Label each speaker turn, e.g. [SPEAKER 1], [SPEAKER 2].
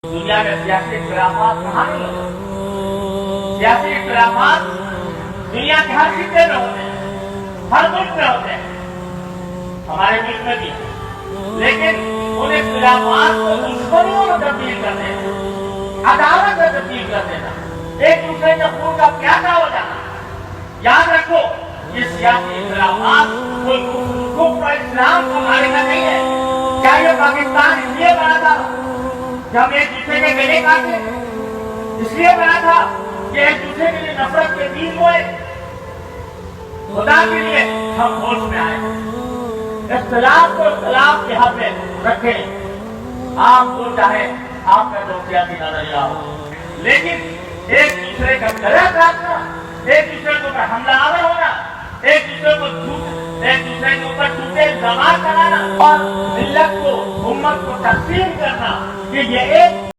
[SPEAKER 1] دنیا میں سیاسی اختلافات کہاں نہیں ہوتے؟ سیاسی اختلافات دنیا کے ہر خطے میں ہوتے ہیں، ہر ملک میں ہوتے ہیں، ہمارے ملک میں بھی ہیں، لیکن ان اختلافات کو دشمنیوں میں تبدیل کر دینا، عداوت میں تبدیل کر دینا، ایک دوسرے کے خون کا پیاسا ہو جانا۔ یاد رکھو یہ سیاسی اختلافات کوئی کفر اور اسلام کا معرکہ نہیں ہے۔ کیا یہ پاکستان اس لیے بنا تھا کہ ہم ایک دوسرے کے گلے کاٹے؟ اس لیے بنا تھا کہ ایک دوسرے کے لیے نفرت کے بیج بوئے؟ خدا کے لیے ہم ہوش میں آئے، اختلاف کو اختلاف کے حد میں رکھیں۔ آپ جو چاہے آپ کا جو سیاسی نظریہ ہو، لیکن ایک دوسرے کا گلا کاٹنا، ایک دوسرے کے اوپر حملہ آور ہونا، ایک دوسرے کے اوپر جھوٹے الزامات لگانا اور ملت کو، امت کو تقسیم کرنا، کہ یہ ایک